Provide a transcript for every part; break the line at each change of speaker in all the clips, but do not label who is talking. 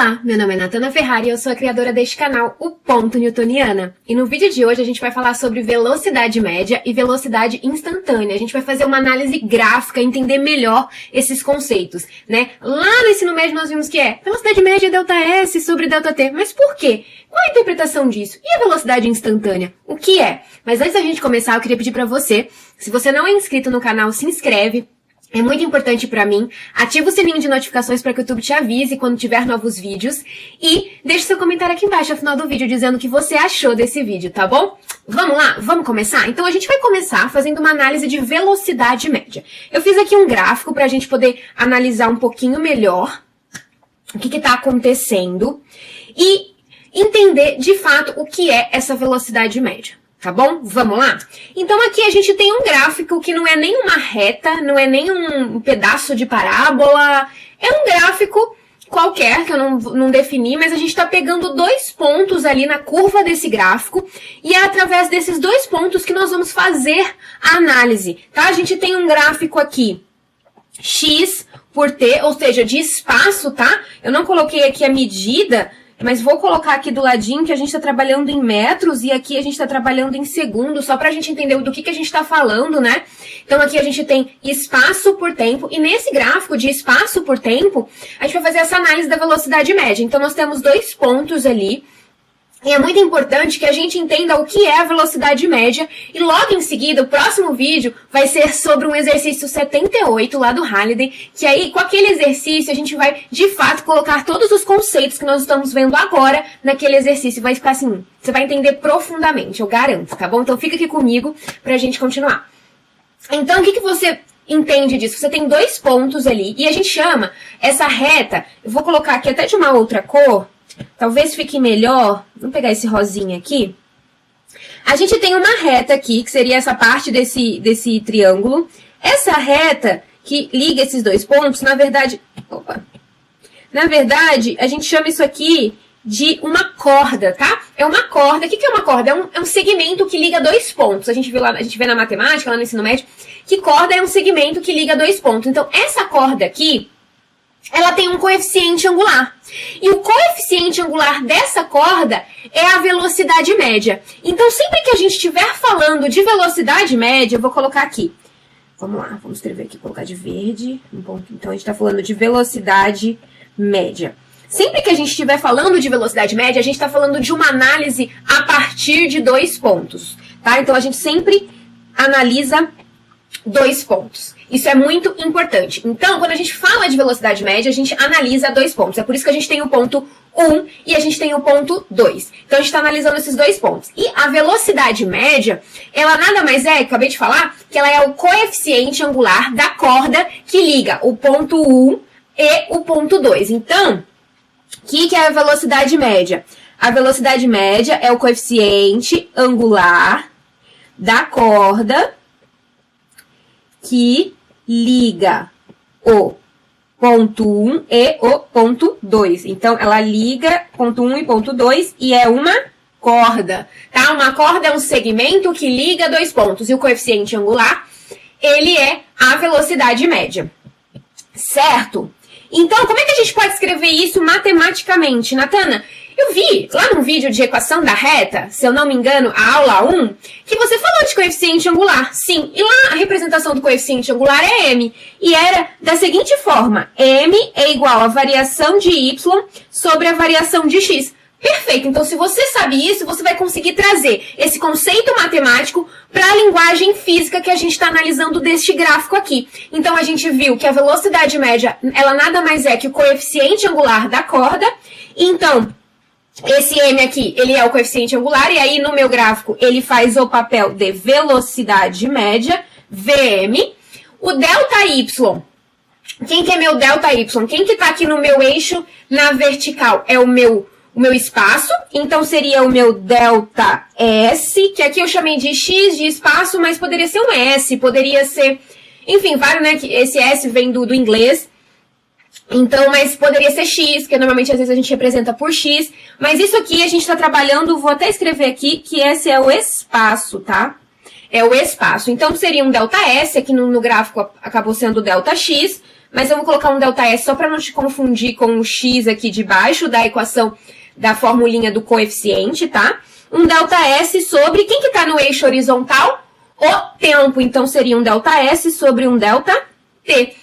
Olá, meu nome é Natana Ferrari e eu sou a criadora deste canal, o Ponto Newtoniana. E no vídeo de hoje a gente vai falar sobre velocidade média e velocidade instantânea. A gente vai fazer uma análise gráfica, entender melhor esses conceitos, né? Lá no ensino médio nós vimos que é velocidade média é ΔS sobre ΔT. Mas por quê? Qual é a interpretação disso? E a velocidade instantânea? O que é? Mas antes da gente começar, eu queria pedir pra você, se você não é inscrito no canal, se inscreve. É muito importante pra mim. Ativa o sininho de notificações para que o YouTube te avise quando tiver novos vídeos. E deixe seu comentário aqui embaixo, ao final do vídeo, dizendo o que você achou desse vídeo, tá bom? Vamos lá? Vamos começar? Então a gente vai começar fazendo uma análise de velocidade média. Eu fiz aqui um gráfico pra gente poder analisar um pouquinho melhor o que tá acontecendo e entender, de fato, o que é essa velocidade média. Tá bom? Vamos lá? Então aqui a gente tem um gráfico que não é nem uma reta, não é nem um pedaço de parábola, é um gráfico qualquer que eu não defini, mas a gente está pegando dois pontos ali na curva desse gráfico e é através desses dois pontos que nós vamos fazer a análise, tá? A gente tem um gráfico aqui, x por t, ou seja, de espaço, tá? Eu não coloquei aqui a medida, mas vou colocar aqui do ladinho que a gente está trabalhando em metros e aqui a gente está trabalhando em segundos, só para a gente entender do que a gente está falando, né? Então aqui a gente tem espaço por tempo e nesse gráfico de espaço por tempo, a gente vai fazer essa análise da velocidade média. Então nós temos dois pontos ali. E é muito importante que a gente entenda o que é a velocidade média e logo em seguida, o próximo vídeo vai ser sobre um exercício 78 lá do Halliday, que aí com aquele exercício a gente vai de fato colocar todos os conceitos que nós estamos vendo agora naquele exercício. Vai ficar assim, você vai entender profundamente, eu garanto, tá bom? Então fica aqui comigo pra gente continuar. Então o que você entende disso? Você tem dois pontos ali e a gente chama essa reta, eu vou colocar aqui até de uma outra cor, talvez fique melhor, vamos pegar esse rosinha aqui. A gente tem uma reta aqui, que seria essa parte desse triângulo. Essa reta que liga esses dois pontos, na verdade, a gente chama isso aqui de uma corda, tá? É uma corda. O que é uma corda? É um segmento que liga dois pontos. A gente vê na matemática, lá no ensino médio, que corda é um segmento que liga dois pontos. Então, essa corda aqui, ela tem um coeficiente angular. E o coeficiente angular dessa corda é a velocidade média. Então, sempre que a gente estiver falando de velocidade média, eu vou colocar aqui. Vamos lá, vamos escrever aqui, colocar de verde. Então, a gente está falando de velocidade média. Sempre que a gente estiver falando de velocidade média, a gente está falando de uma análise a partir de dois pontos, tá? Então, a gente sempre analisa dois pontos. Isso é muito importante. Então, quando a gente fala de velocidade média, a gente analisa dois pontos. É por isso que a gente tem o ponto 1 e a gente tem o ponto 2. Então, a gente está analisando esses dois pontos. E a velocidade média, ela nada mais é, acabei de falar, que ela é o coeficiente angular da corda que liga o ponto 1 e o ponto 2. Então, o que é a velocidade média? A velocidade média é o coeficiente angular da corda que liga o ponto 1 e o ponto 2. Então, ela liga ponto 1 e ponto 2 e é uma corda, tá? Uma corda é um segmento que liga dois pontos. E o coeficiente angular, ele é a velocidade média. Certo? Então, como é que a gente pode escrever isso matematicamente, Natana? Eu vi lá num vídeo de equação da reta, se eu não me engano, a aula 1, que você falou de coeficiente angular. Sim, e lá a representação do coeficiente angular é m. E era da seguinte forma, m é igual a variação de y sobre a variação de x. Perfeito, então se você sabe isso, você vai conseguir trazer esse conceito matemático para a linguagem física que a gente está analisando deste gráfico aqui. Então a gente viu que a velocidade média, ela nada mais é que o coeficiente angular da corda. Então, esse m aqui, ele é o coeficiente angular, e aí no meu gráfico ele faz o papel de velocidade média, Vm. O ΔY, quem que é meu ΔY? Quem que tá aqui no meu eixo na vertical? É o meu espaço, então seria o meu ΔS, que aqui eu chamei de x de espaço, mas poderia ser um S, poderia ser, enfim, vários, né, que esse S vem do inglês. Então, mas poderia ser x, que normalmente às vezes a gente representa por x. Mas isso aqui a gente está trabalhando, vou até escrever aqui, que esse é o espaço, tá? É o espaço. Então, seria um ΔS, aqui no gráfico acabou sendo ΔX, mas eu vou colocar um ΔS só para não te confundir com o x aqui de baixo da equação da formulinha do coeficiente, tá? Um ΔS sobre, quem que tá no eixo horizontal? O tempo, então seria um ΔS sobre um ΔT.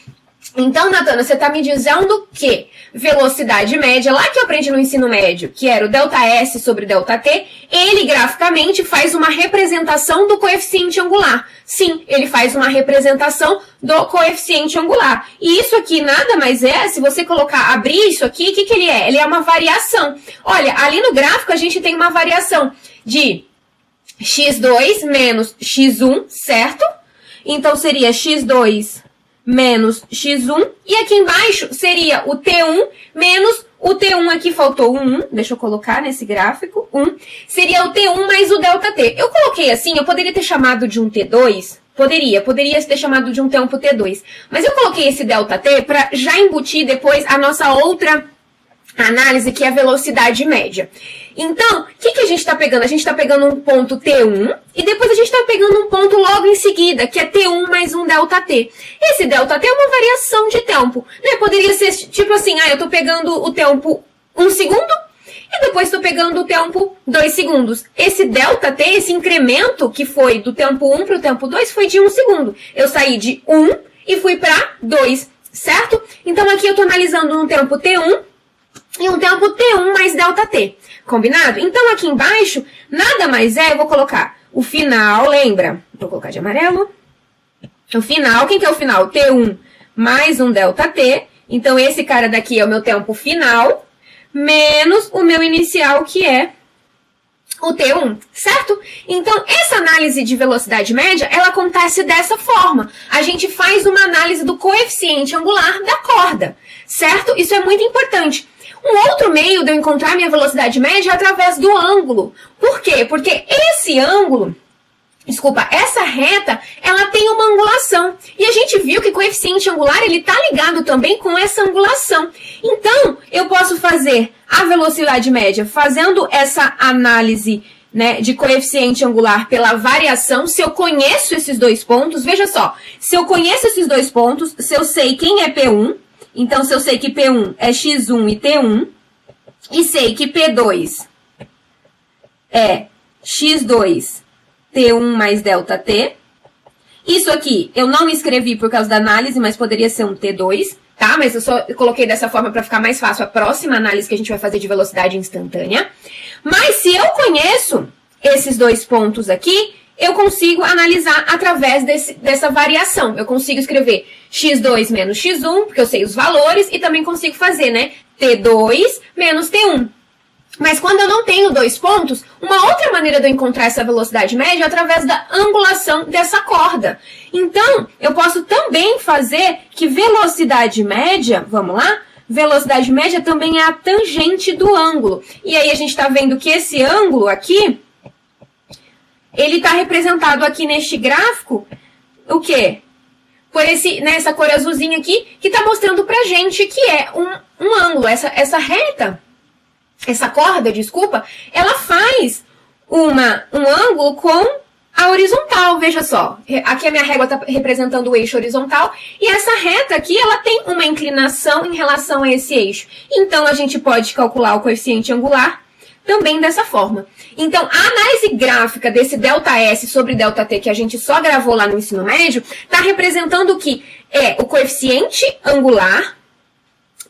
Então, Natana, você está me dizendo que velocidade média, lá que eu aprendi no ensino médio, que era o ΔS sobre ΔT, ele graficamente faz uma representação do coeficiente angular. Sim, ele faz uma representação do coeficiente angular. E isso aqui nada mais é, se você colocar, abrir isso aqui, o que ele é? Ele é uma variação. Olha, ali no gráfico a gente tem uma variação de x2 menos x1, certo? Então seria x2 menos x1, e aqui embaixo seria o T1 menos o T1, aqui faltou um 1, deixa eu colocar nesse gráfico, 1, seria o T1 mais o ΔT. Eu coloquei assim, eu poderia ter chamado de um T2, poderia ter chamado de um tempo T2, mas eu coloquei esse ΔT para já embutir depois a nossa outra análise, que é a velocidade média. Então, o que a gente está pegando? A gente está pegando um ponto T1 e depois a gente está pegando um ponto logo em seguida, que é T1 mais um ΔT. Esse ΔT é uma variação de tempo, né? Poderia ser tipo assim, eu estou pegando o tempo 1 segundo e depois estou pegando o tempo 2 segundos. Esse ΔT, esse incremento que foi do tempo 1 para o tempo 2 foi de 1 segundo. Eu saí de 1 e fui para 2, certo? Então aqui eu estou analisando um tempo T1 e um tempo T1 mais ΔT. Combinado? Então, aqui embaixo, nada mais é, eu vou colocar o final, lembra? Vou colocar de amarelo. O final, quem que é o final? T1 mais um ΔT. Então, esse cara daqui é o meu tempo final, menos o meu inicial, que é o T1, certo? Então, essa análise de velocidade média, ela acontece dessa forma. A gente faz uma análise do coeficiente angular da corda, certo? Isso é muito importante. Um outro meio de eu encontrar minha velocidade média é através do ângulo. Por quê? Porque esse ângulo, essa reta, ela tem uma angulação. E a gente viu que o coeficiente angular, ele está ligado também com essa angulação. Então, eu posso fazer a velocidade média fazendo essa análise, né, de coeficiente angular pela variação. Se eu conheço esses dois pontos, veja só, se eu conheço esses dois pontos, se eu sei quem é P1, então, se eu sei que P1 é x1 e T1, e sei que P2 é x2, T1 mais ΔT, isso aqui eu não escrevi por causa da análise, mas poderia ser um T2, tá? Mas eu só coloquei dessa forma para ficar mais fácil a próxima análise que a gente vai fazer de velocidade instantânea. Mas se eu conheço esses dois pontos aqui, eu consigo analisar através dessa variação. Eu consigo escrever x2 menos x1, porque eu sei os valores, e também consigo fazer, né, T2 menos T1. Mas quando eu não tenho dois pontos, uma outra maneira de eu encontrar essa velocidade média é através da angulação dessa corda. Então, eu posso também fazer que velocidade média, vamos lá? Velocidade média também é a tangente do ângulo. E aí a gente está vendo que esse ângulo aqui, ele está representado aqui neste gráfico, o quê? Por essa cor azulzinha aqui, que está mostrando pra gente que é um ângulo. Essa reta, essa corda, desculpa, ela faz um ângulo com a horizontal, veja só. Aqui a minha régua está representando o eixo horizontal, e essa reta aqui, ela tem uma inclinação em relação a esse eixo. Então, a gente pode calcular o coeficiente angular também dessa forma. Então, a análise gráfica desse ΔS sobre ΔT que a gente só gravou lá no ensino médio, está representando que é o coeficiente angular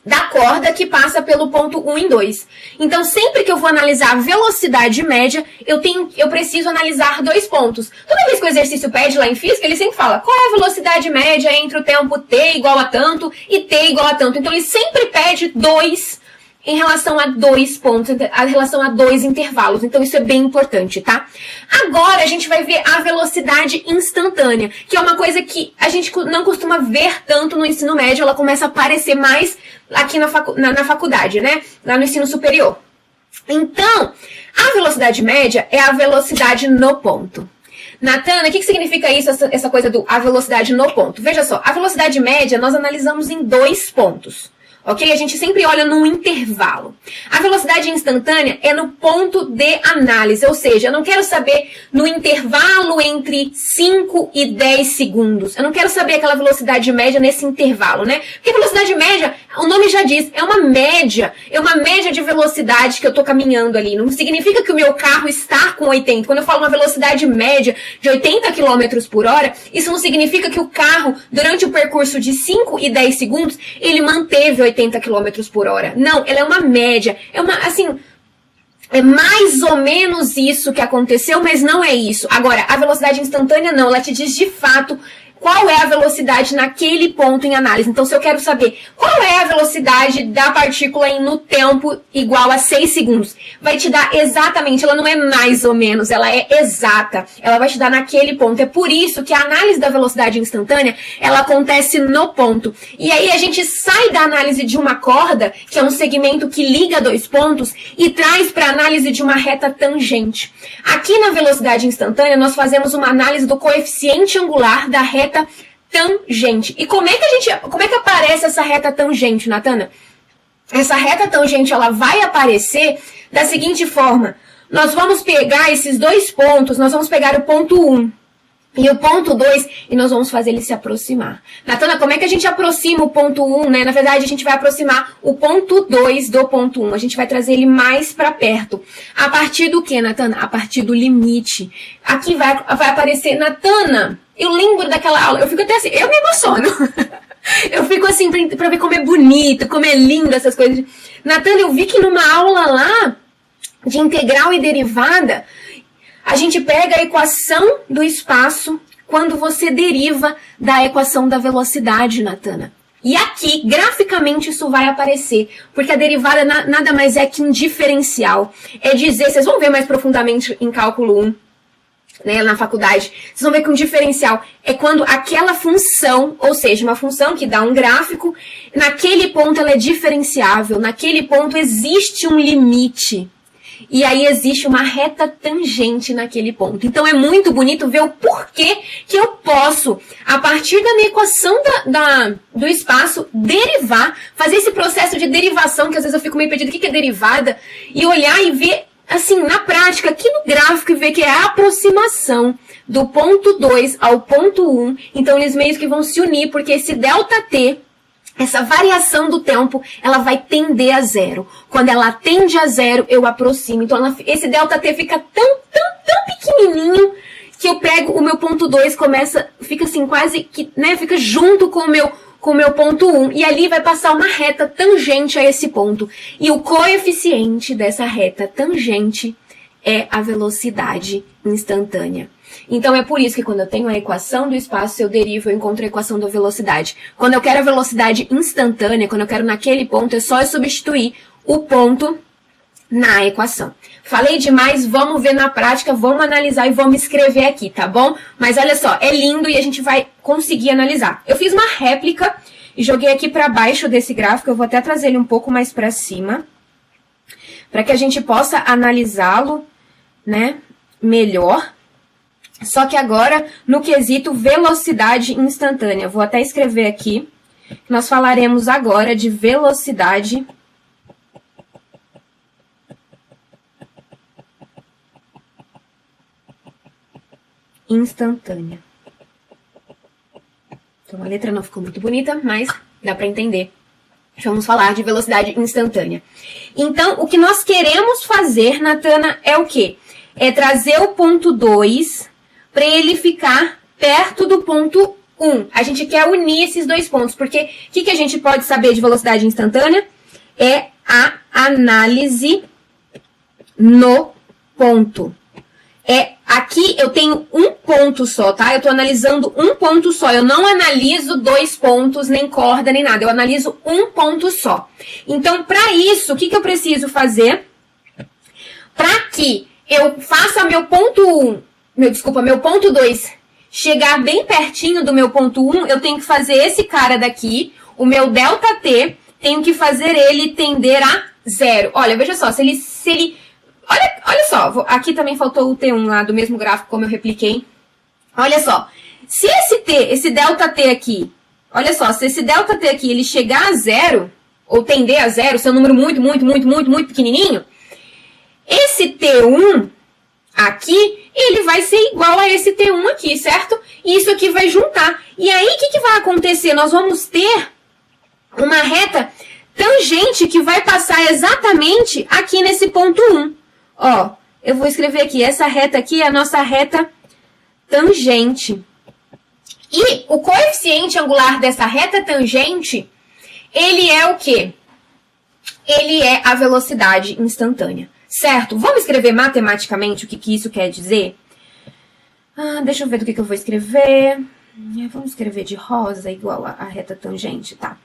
da corda que passa pelo ponto 1 e 2. Então, sempre que eu vou analisar a velocidade média, eu preciso analisar dois pontos. Toda vez que o exercício pede lá em física, ele sempre fala qual é a velocidade média entre o tempo t igual a tanto e t igual a tanto. Então, ele sempre pede dois em relação a dois pontos, em relação a dois intervalos. Então, isso é bem importante, tá? Agora, a gente vai ver a velocidade instantânea, que é uma coisa que a gente não costuma ver tanto no ensino médio, ela começa a aparecer mais aqui na faculdade, né? Lá no ensino superior. Então, a velocidade média é a velocidade no ponto. Natana, o que significa isso, essa coisa do a velocidade no ponto? Veja só, a velocidade média nós analisamos em dois pontos. ok? A gente sempre olha num intervalo. A velocidade instantânea é no ponto de análise, ou seja, eu não quero saber no intervalo entre 5 e 10 segundos. Eu não quero saber aquela velocidade média nesse intervalo, né? Porque velocidade média, o nome já diz, é uma média de velocidade que eu tô caminhando ali. Não significa que o meu carro está com 80. Quando eu falo uma velocidade média de 80 km por hora, isso não significa que o carro, durante o percurso de 5 e 10 segundos, ele manteve 80 km por hora. Não, ela é uma média. É mais ou menos isso que aconteceu, mas não é isso. Agora, a velocidade instantânea não, ela te diz de fato qual é a velocidade naquele ponto em análise. Então, se eu quero saber qual é a velocidade da partícula no tempo igual a 6 segundos, vai te dar exatamente, ela não é mais ou menos, ela é exata. Ela vai te dar naquele ponto. É por isso que a análise da velocidade instantânea, ela acontece no ponto. E aí a gente sai da análise de uma corda, que é um segmento que liga dois pontos, e traz para a análise de uma reta tangente. Aqui na velocidade instantânea, nós fazemos uma análise do coeficiente angular da reta tangente. E como é que aparece essa reta tangente, Natana? Essa reta tangente, ela vai aparecer da seguinte forma. Nós vamos pegar esses dois pontos, nós vamos pegar o ponto 1 e o ponto 2 e nós vamos fazer ele se aproximar. Natana, como é que a gente aproxima o ponto 1, né? Na verdade, a gente vai aproximar o ponto 2 do ponto 1. A gente vai trazer ele mais para perto. A partir do que, Natana? A partir do limite. Aqui vai aparecer, Natana, eu lembro daquela aula, eu fico até assim, eu me emociono. Eu fico assim pra ver como é bonito, como é lindo essas coisas. Natana, eu vi que numa aula lá de integral e derivada, a gente pega a equação do espaço quando você deriva da equação da velocidade, Natana. E aqui, graficamente, isso vai aparecer, porque a derivada nada mais é que um diferencial. É dizer, vocês vão ver mais profundamente em cálculo 1, né, na faculdade, vocês vão ver que um diferencial é quando aquela função, ou seja, uma função que dá um gráfico, naquele ponto ela é diferenciável, naquele ponto existe um limite. E aí existe uma reta tangente naquele ponto. Então é muito bonito ver o porquê que eu posso, a partir da minha equação do espaço, derivar, fazer esse processo de derivação, que às vezes eu fico meio perdida, o que é derivada, e olhar e ver, assim, na prática, aqui no gráfico, e ver que é a aproximação do ponto 2 ao ponto 1. Então eles meio que vão se unir, porque esse ΔT, essa variação do tempo, ela vai tender a zero. Quando ela tende a zero, eu aproximo. Então, esse ΔT fica tão pequenininho que eu pego o meu ponto 2, fica assim, quase que, né, fica junto com o meu ponto 1. E ali vai passar uma reta tangente a esse ponto. E o coeficiente dessa reta tangente é a velocidade instantânea. Então é por isso que quando eu tenho a equação do espaço, eu derivo, eu encontro a equação da velocidade. Quando eu quero a velocidade instantânea, quando eu quero naquele ponto, é só eu substituir o ponto na equação. Falei demais, vamos ver na prática, vamos analisar e vamos escrever aqui, tá bom? Mas olha só, é lindo e a gente vai conseguir analisar. Eu fiz uma réplica e joguei aqui para baixo desse gráfico, eu vou até trazer ele um pouco mais para cima, para que a gente possa analisá-lo, né, melhor. Só que agora, no quesito velocidade instantânea, vou até escrever aqui, nós falaremos agora de velocidade instantânea. Então, a letra não ficou muito bonita, mas dá para entender. Vamos falar de velocidade instantânea. Então, o que nós queremos fazer, Natana, é o quê? É trazer o ponto 2 para ele ficar perto do ponto 1. A gente quer unir esses dois pontos, porque o que a gente pode saber de velocidade instantânea? É a análise no ponto. Aqui eu tenho um ponto só, tá? Eu estou analisando um ponto só. Eu não analiso dois pontos, nem corda, nem nada. Eu analiso um ponto só. Então, para isso, o que eu preciso fazer? Para que eu faça meu ponto 2 chegar bem pertinho do meu ponto 1, eu tenho que fazer esse cara daqui, o meu ΔT, tenho que fazer ele tender a zero. Olha, veja só, se ele olha só, aqui também faltou o T1 lá do mesmo gráfico, como eu repliquei. Olha só, se esse ΔT aqui, olha só, se esse ΔT aqui ele chegar a zero, ou tender a zero, ser um número muito pequenininho, esse T1 aqui, ele vai ser igual a esse T1 aqui, certo? E isso aqui vai juntar. E aí, o que vai acontecer? Nós vamos ter uma reta tangente que vai passar exatamente aqui nesse ponto 1. Ó, eu vou escrever aqui, essa reta aqui é a nossa reta tangente. E o coeficiente angular dessa reta tangente, ele é o quê? Ele é a velocidade instantânea, certo? Vamos escrever matematicamente o que isso quer dizer? Deixa eu ver do que eu vou escrever. Vamos escrever de rosa igual a reta tangente, tá?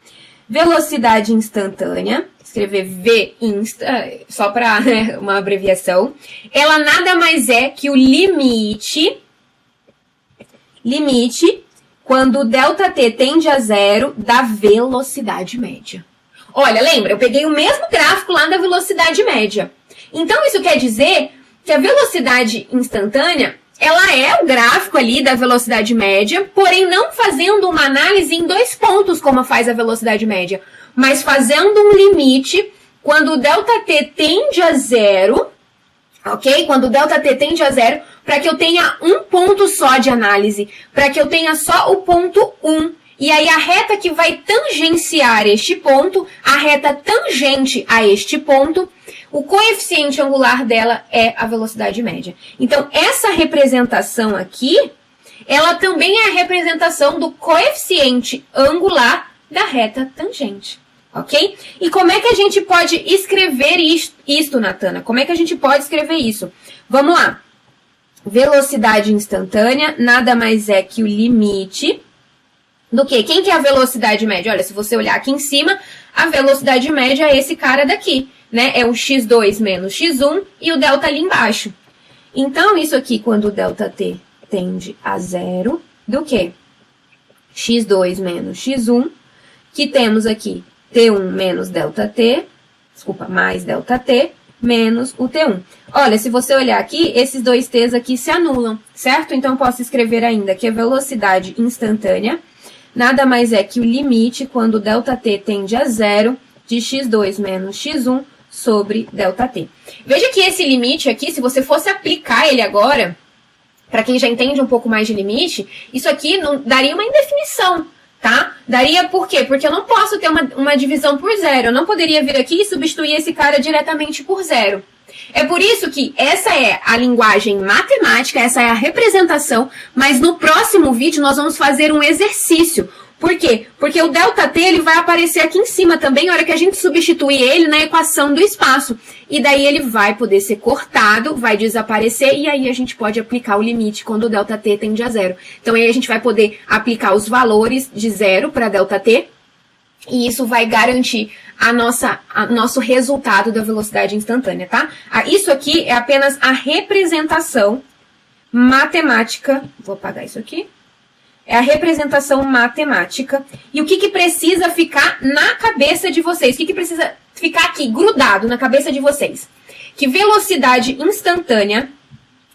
Velocidade instantânea, escrever V insta, só para uma abreviação. Ela nada mais é que o limite quando ΔT tende a zero da velocidade média. Olha, lembra, eu peguei o mesmo gráfico lá da velocidade média. Então, isso quer dizer que a velocidade instantânea, ela é o gráfico ali da velocidade média, porém não fazendo uma análise em 2 pontos, como faz a velocidade média, mas fazendo um limite quando o ΔT tende a zero, ok? Quando o ΔT tende a zero, para que eu tenha um ponto só de análise, para que eu tenha só o ponto 1. E aí a reta que vai tangenciar este ponto, a reta tangente a este ponto, o coeficiente angular dela é a velocidade média. Então, essa representação aqui, ela também é a representação do coeficiente angular da reta tangente. Ok? E como é que a gente pode escrever isto, Natana? Como é que a gente pode escrever isso? Vamos lá. Velocidade instantânea nada mais é que o limite do quê? Quem que é a velocidade média? Olha, se você olhar aqui em cima, a velocidade média é esse cara daqui, né? É o x2 menos x1 e o delta ali embaixo. Então, isso aqui, quando o ΔT tende a zero, do quê? x2 menos x1, que temos aqui T1 menos ΔT, mais ΔT, menos o T1. Olha, se você olhar aqui, esses dois T's aqui se anulam, certo? Então, eu posso escrever ainda que a velocidade instantânea nada mais é que o limite quando o ΔT tende a zero de x2 menos x1 sobre ΔT. Veja que esse limite aqui, se você fosse aplicar ele agora, para quem já entende um pouco mais de limite, isso aqui não daria uma indefinição, tá? Daria por quê? Porque eu não posso ter uma divisão por zero. Eu não poderia vir aqui e substituir esse cara diretamente por zero. É por isso que essa é a linguagem matemática, essa é a representação, mas no próximo vídeo nós vamos fazer um exercício. Por quê? Porque o ΔT ele vai aparecer aqui em cima também, na hora que a gente substituir ele na equação do espaço. E daí ele vai poder ser cortado, vai desaparecer, e aí a gente pode aplicar o limite quando o ΔT tende a zero. Então aí a gente vai poder aplicar os valores de zero para ΔT, e isso vai garantir nosso resultado da velocidade instantânea, tá? Isso aqui é apenas a representação matemática. Vou apagar isso aqui. É a representação matemática. E o que precisa ficar na cabeça de vocês? O que precisa ficar aqui, grudado na cabeça de vocês? Que velocidade instantânea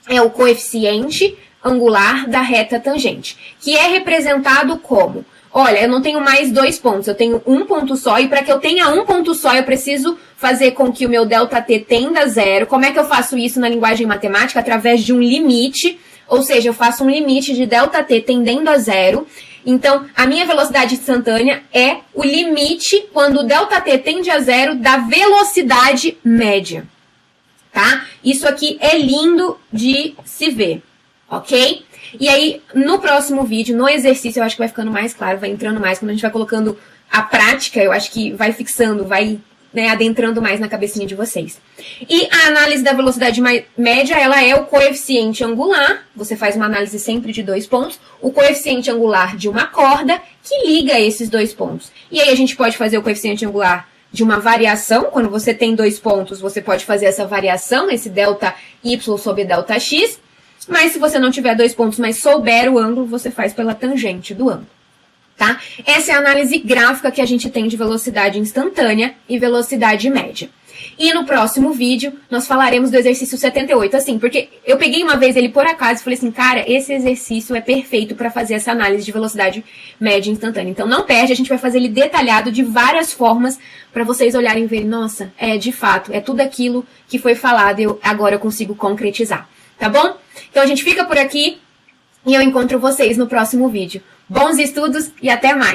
é o coeficiente angular da reta tangente, que é representado como... Olha, eu não tenho mais 2 pontos, eu tenho um ponto só, e para que eu tenha um ponto só, eu preciso fazer com que o meu ΔT tenda a zero. Como é que eu faço isso na linguagem matemática? Através de um limite, ou seja, eu faço um limite de ΔT tendendo a zero. Então, a minha velocidade instantânea é o limite quando o ΔT tende a zero da velocidade média, tá? Isso aqui é lindo de se ver, ok? E aí, no próximo vídeo, no exercício, eu acho que vai ficando mais claro, vai entrando mais. Quando a gente vai colocando a prática, eu acho que vai fixando, vai adentrando mais na cabecinha de vocês. E a análise da velocidade média, ela é o coeficiente angular. Você faz uma análise sempre de 2 pontos. O coeficiente angular de uma corda que liga esses 2 pontos. E aí a gente pode fazer o coeficiente angular de uma variação. Quando você tem 2 pontos, você pode fazer essa variação, esse ΔY sobre ΔX. Mas se você não tiver 2 pontos, mas souber o ângulo, você faz pela tangente do ângulo. tá? Essa é a análise gráfica que a gente tem de velocidade instantânea e velocidade média. E no próximo vídeo, nós falaremos do exercício 78, assim, porque eu peguei uma vez ele por acaso e falei assim, cara, esse exercício é perfeito para fazer essa análise de velocidade média instantânea. Então não perde, a gente vai fazer ele detalhado de várias formas para vocês olharem e verem, nossa, de fato, é tudo aquilo que foi falado e agora eu consigo concretizar, tá bom? Então a gente fica por aqui e eu encontro vocês no próximo vídeo. Bons estudos e até mais!